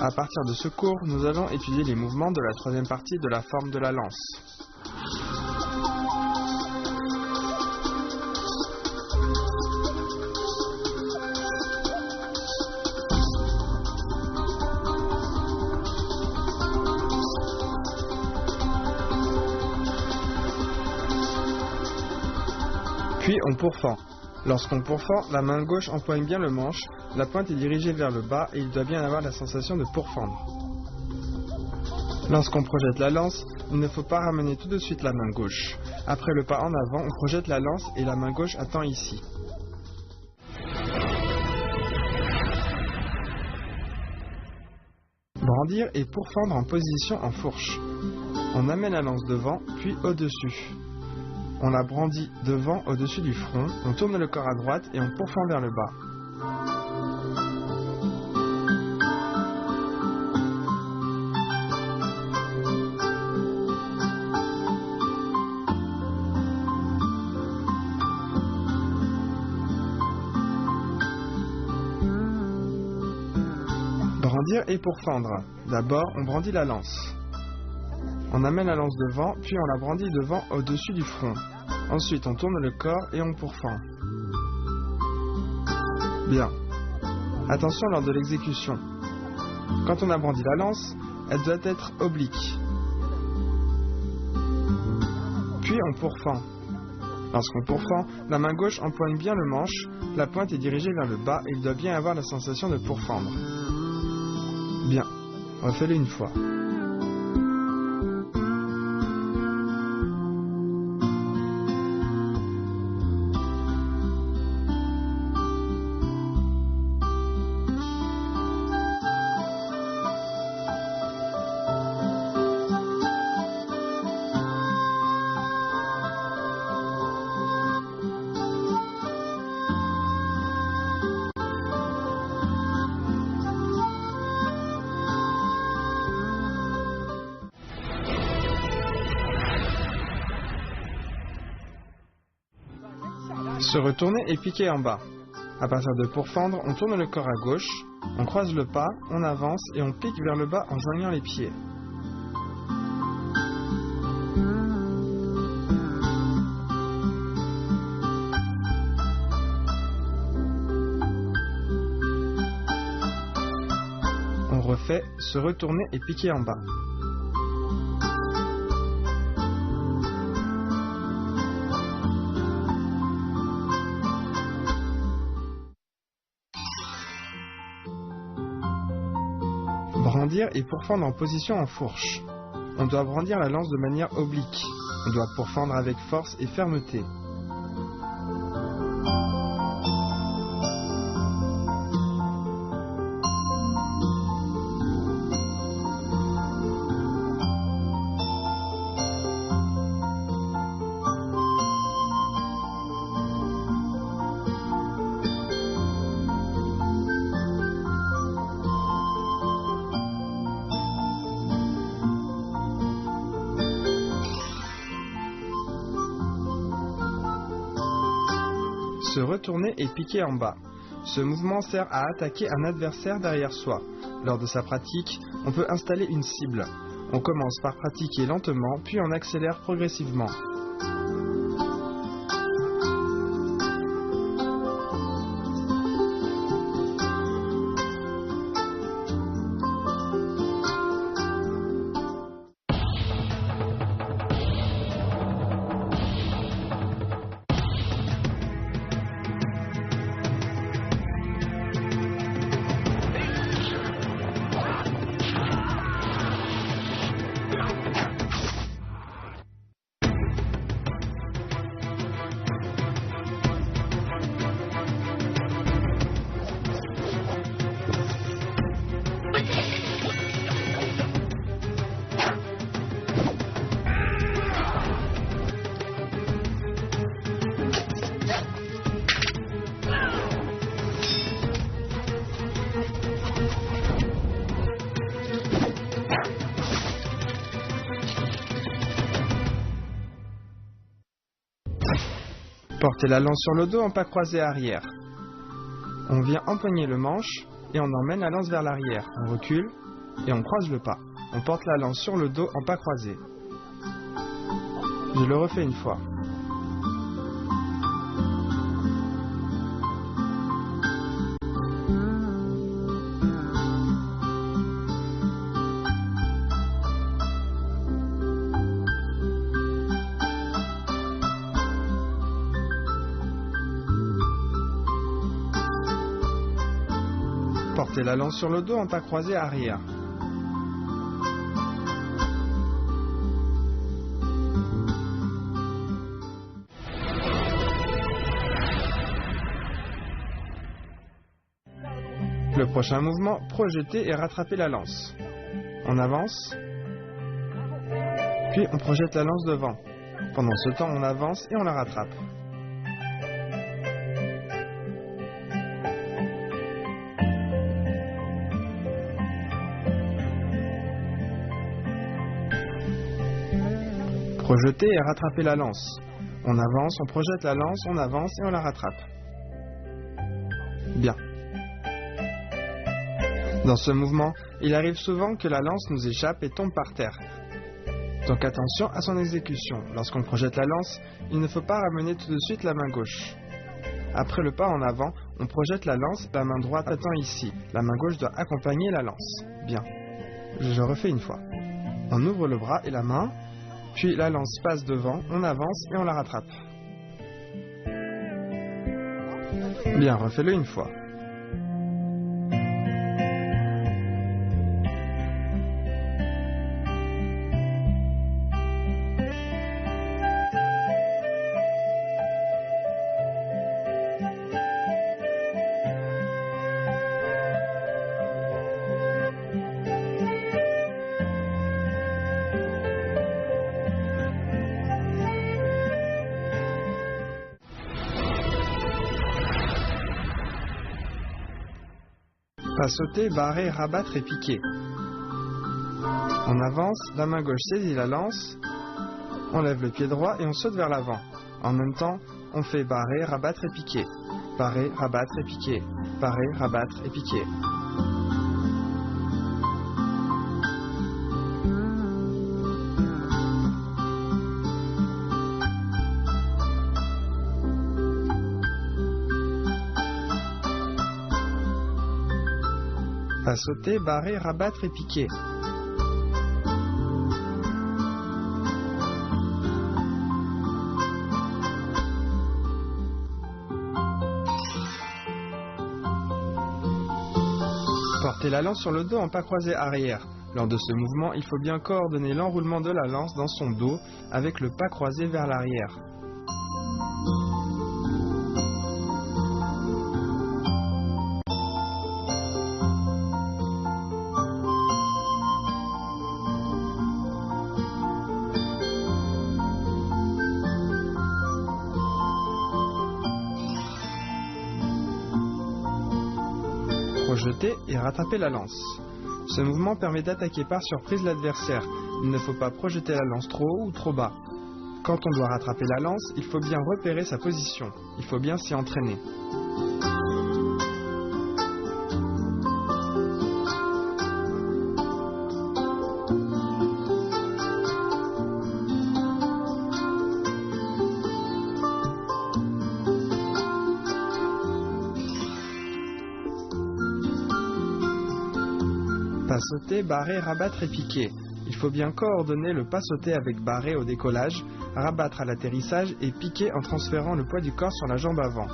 À partir de ce cours, nous allons étudier les mouvements de la troisième partie de la forme de la lance. Puis on pourfend. Lorsqu'on pourfend, la main gauche empoigne bien le manche, la pointe est dirigée vers le bas et il doit bien avoir la sensation de pourfendre. Lorsqu'on projette la lance, il ne faut pas ramener tout de suite la main gauche. Après le pas en avant, on projette la lance et la main gauche attend ici. Brandir et pourfendre en position en fourche. On amène la lance devant, puis au-dessus. On la brandit devant au-dessus du front, on tourne le corps à droite et on pourfend vers le bas. Brandir et pourfendre. D'abord, on brandit la lance. On amène la lance devant, puis on la brandit devant au-dessus du front. Ensuite, on tourne le corps et on pourfend. Bien. Attention lors de l'exécution. Quand on a brandi la lance, elle doit être oblique. Puis on pourfend. Lorsqu'on pourfend, la main gauche empoigne bien le manche, la pointe est dirigée vers le bas et il doit bien avoir la sensation de pourfendre. Bien. Refais-le une fois. Se retourner et piquer en bas. À partir de pourfendre, on tourne le corps à gauche, on croise le pas, on avance et on pique vers le bas en joignant les pieds. On refait se retourner et piquer en bas. Brandir et pourfendre en position en fourche. On doit brandir la lance de manière oblique. On doit pourfendre avec force et fermeté. Se retourner et piquer en bas. Ce mouvement sert à attaquer un adversaire derrière soi. Lors de sa pratique, on peut installer une cible. On commence par pratiquer lentement, puis on accélère progressivement. Portez la lance sur le dos en pas croisé arrière. On vient empoigner le manche et on emmène la lance vers l'arrière. On recule, et on croise le pas. On porte la lance sur le dos en pas croisés. Je le refais une fois. Portez la lance sur le dos en pas croisé arrière. Le prochain mouvement, projeter et rattraper la lance. On avance, puis on projette la lance devant. Pendant ce temps, on avance et on la rattrape. Projeter et rattraper la lance. On avance, on projette la lance, on avance et on la rattrape. Bien. Dans ce mouvement, il arrive souvent que la lance nous échappe et tombe par terre. Donc attention à son exécution. Lorsqu'on projette la lance, il ne faut pas ramener tout de suite la main gauche. Après le pas en avant, on projette la lance, la main droite attend ici. La main gauche doit accompagner la lance. Bien. Je refais une fois. On ouvre le bras et la main, puis la lance passe devant, on avance et on la rattrape. Bien, refais-le une fois. Pas sauter, barrer, rabattre et piquer. On avance, la main gauche saisit la lance, on lève le pied droit et on saute vers l'avant. En même temps, on fait barrer, rabattre et piquer. Barrer, rabattre et piquer. Barrer, rabattre et piquer. Pas sauter, barrer, rabattre et piquer. Portez la lance sur le dos en pas croisé arrière. Lors de ce mouvement, il faut bien coordonner l'enroulement de la lance dans son dos avec le pas croisé vers l'arrière. Projeter et rattraper la lance. Ce mouvement permet d'attaquer par surprise l'adversaire. Il ne faut pas projeter la lance trop haut ou trop bas. Quand on doit rattraper la lance, il faut bien repérer sa position. Il faut bien s'y entraîner. Pas sauter, barrer, rabattre et piquer. Il faut bien coordonner le pas sauter avec barrer au décollage, rabattre à l'atterrissage et piquer en transférant le poids du corps sur la jambe avant.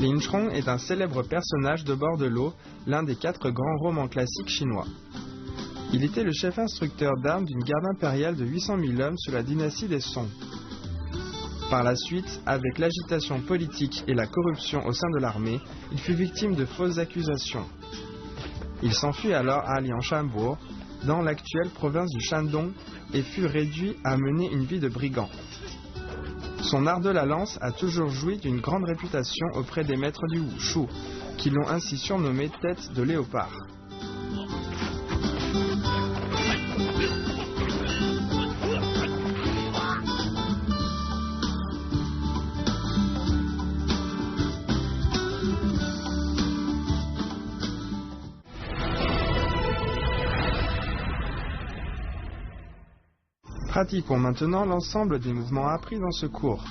Lin Chong est un célèbre personnage de bord de l'eau, l'un des 4 grands romans classiques chinois. Il était le chef instructeur d'armes d'une garde impériale de 800 000 hommes sous la dynastie des Song. Par la suite, avec l'agitation politique et la corruption au sein de l'armée, il fut victime de fausses accusations. Il s'enfuit alors à Liangshanbo, dans l'actuelle province du Shandong, et fut réduit à mener une vie de brigand. Son art de la lance a toujours joui d'une grande réputation auprès des maîtres du Wushu, qui l'ont ainsi surnommé tête de léopard. Pratiquons maintenant l'ensemble des mouvements appris dans ce cours.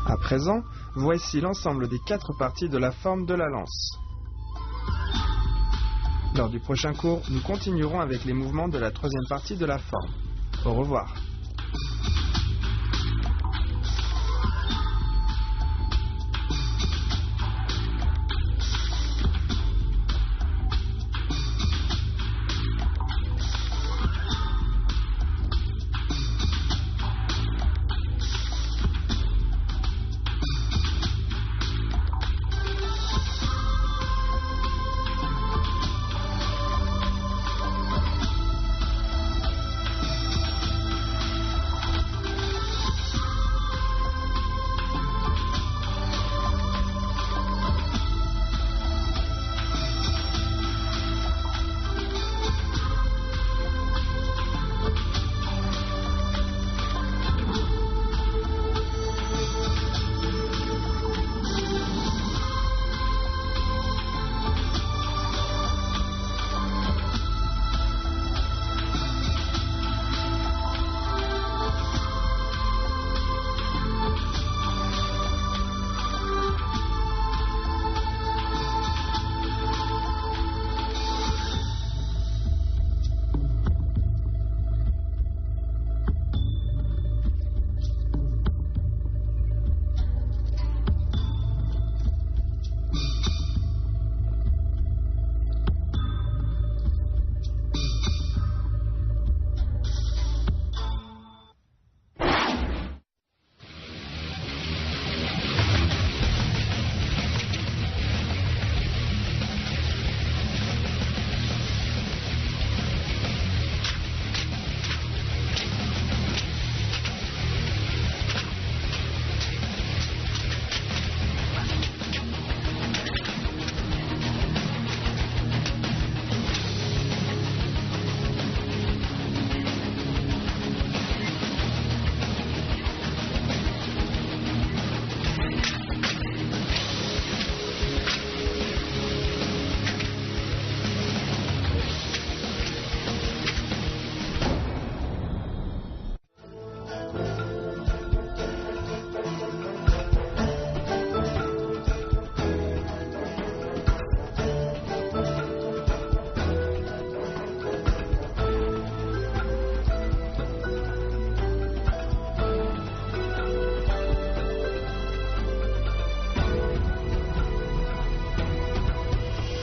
À présent, voici l'ensemble des 4 parties de la forme de la lance. Lors du prochain cours, nous continuerons avec les mouvements de la 3e partie de la forme. Au revoir.